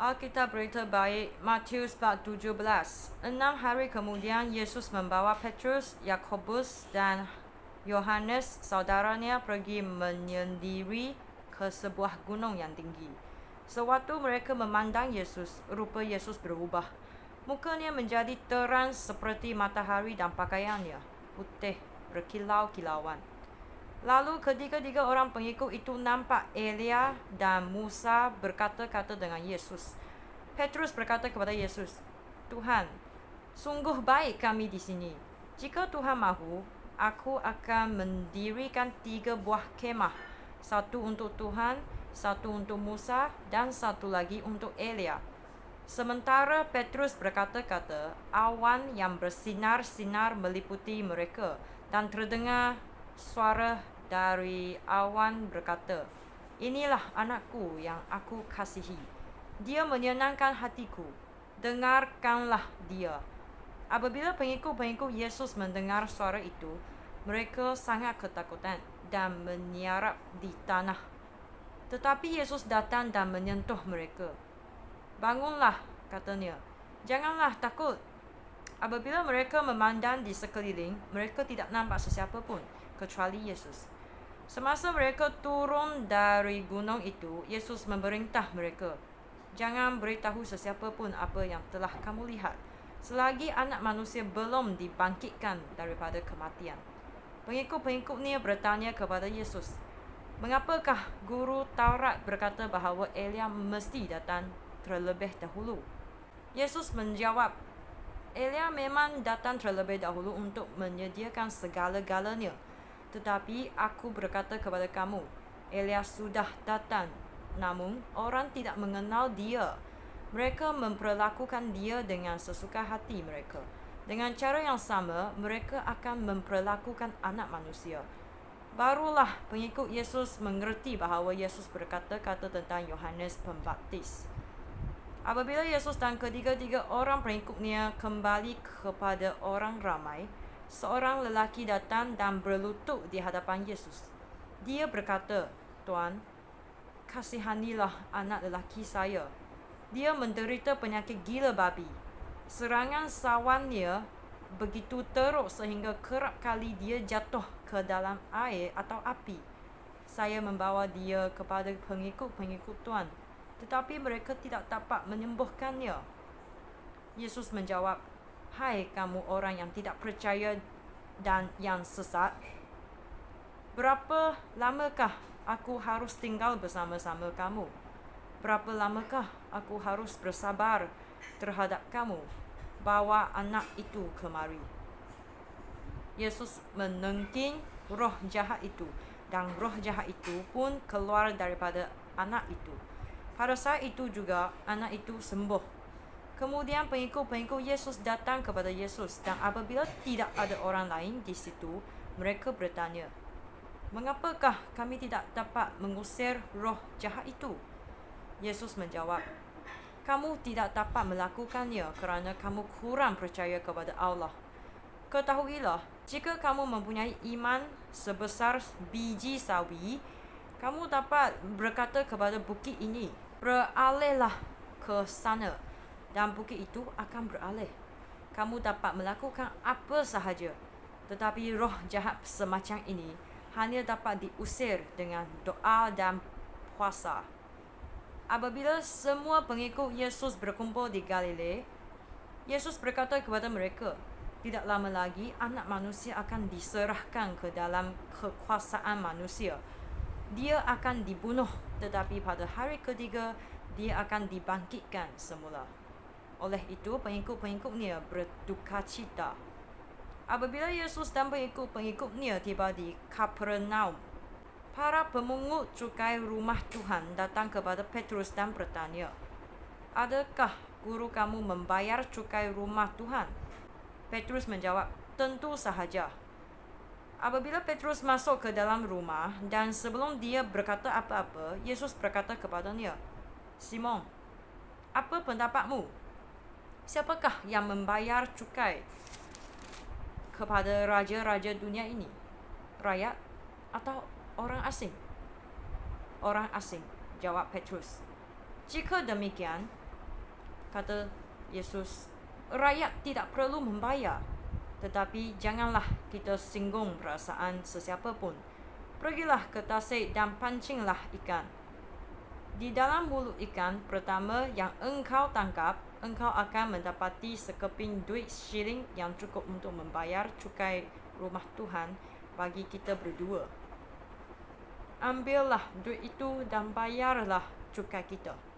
Alkitab berita baik Matius bab 17. 6 hari kemudian Yesus membawa Petrus, Yakobus dan Yohanes saudaranya pergi menyendiri ke sebuah gunung yang tinggi. Sewaktu mereka memandang Yesus, rupa Yesus berubah. Mukanya menjadi terang seperti matahari dan pakaiannya putih berkilau-kilauan. Lalu ketiga-tiga orang pengikut itu nampak Elia dan Musa berkata-kata dengan Yesus. Petrus berkata kepada Yesus, "Tuhan, sungguh baik kami di sini. Jika Tuhan mahu, aku akan mendirikan 3 buah kemah. Satu untuk Tuhan, satu untuk Musa, dan satu lagi untuk Elia." Sementara Petrus berkata-kata, awan yang bersinar-sinar meliputi mereka dan terdengar suara dari awan berkata, "Inilah anakku yang aku kasihi. Dia menyenangkan hatiku. Dengarkanlah dia." Apabila pengikut-pengikut Yesus mendengar suara itu, mereka sangat ketakutan dan menyerap di tanah. Tetapi Yesus datang dan menyentuh mereka. "Bangunlah," katanya. "Janganlah takut." Apabila mereka memandang di sekeliling, mereka tidak nampak sesiapa pun kecuali Yesus. Semasa mereka turun dari gunung itu, Yesus memerintah mereka, "Jangan beritahu sesiapa pun apa yang telah kamu lihat, selagi Anak Manusia belum dibangkitkan daripada kematian." Pengikut-pengikutnya bertanya kepada Yesus, "Mengapakah guru Taurat berkata bahawa Elia mesti datang terlebih dahulu?" Yesus menjawab, "Elia memang datang terlebih dahulu untuk menyediakan segala-galanya. Tetapi aku berkata kepada kamu, Elia sudah datang, namun orang tidak mengenal dia. Mereka memperlakukan dia dengan sesuka hati mereka. Dengan cara yang sama, mereka akan memperlakukan Anak Manusia." Barulah pengikut Yesus mengerti bahawa Yesus berkata-kata tentang Yohanes Pembaptis. Apabila Yesus dan ketiga-tiga orang pengikutnya kembali kepada orang ramai, seorang lelaki datang dan berlutut di hadapan Yesus. Dia berkata, "Tuan, kasihanilah anak lelaki saya. Dia menderita penyakit gila babi. Serangan sawannya begitu teruk sehingga kerap kali dia jatuh ke dalam air atau api. Saya membawa dia kepada pengikut-pengikut Tuan, tetapi mereka tidak dapat menyembuhkannya." Yesus menjawab, "Hai kamu orang yang tidak percaya dan yang sesat, berapa lamakah aku harus tinggal bersama-sama kamu? Berapa lamakah aku harus bersabar terhadap kamu? Bawa anak itu kemari." Yesus menengking roh jahat itu, dan roh jahat itu pun keluar daripada anak itu. Pada saat itu juga anak itu sembuh. Kemudian pengikut-pengikut Yesus datang kepada Yesus, dan apabila tidak ada orang lain di situ, mereka bertanya, "Mengapakah kami tidak dapat mengusir roh jahat itu?" Yesus menjawab, "Kamu tidak dapat melakukannya kerana kamu kurang percaya kepada Allah. Ketahuilah, jika kamu mempunyai iman sebesar biji sawi, kamu dapat berkata kepada bukit ini, 'Beralihlah ke sana,' dan bukit itu akan beralih. Kamu dapat melakukan apa sahaja. Tetapi roh jahat semacam ini hanya dapat diusir dengan doa dan puasa." Apabila semua pengikut Yesus berkumpul di Galilea, Yesus berkata kepada mereka, "Tidak lama lagi Anak Manusia akan diserahkan ke dalam kekuasaan manusia. Dia akan dibunuh, tetapi pada hari ketiga dia akan dibangkitkan semula." Oleh itu, pengikut-pengikutnya berdukacita. Apabila Yesus dan pengikut-pengikutnya tiba di Kapernaum, para pemungut cukai rumah Tuhan datang kepada Petrus dan bertanya, "Adakah guru kamu membayar cukai rumah Tuhan?" Petrus menjawab, "Tentu sahaja." Apabila Petrus masuk ke dalam rumah dan sebelum dia berkata apa-apa, Yesus berkata kepadanya, "Simon, apa pendapatmu? Siapakah yang membayar cukai kepada raja-raja dunia ini? Rakyat atau orang asing?" "Orang asing," jawab Petrus. "Jika demikian, kata Yesus, rakyat tidak perlu membayar. Tetapi janganlah kita singgung perasaan sesiapa pun. Pergilah ke tasik dan pancinglah ikan. Di dalam mulut ikan pertama yang engkau tangkap, engkau akan mendapati sekeping duit shilling yang cukup untuk membayar cukai rumah Tuhan bagi kita berdua. Ambillah duit itu dan bayarlah cukai kita.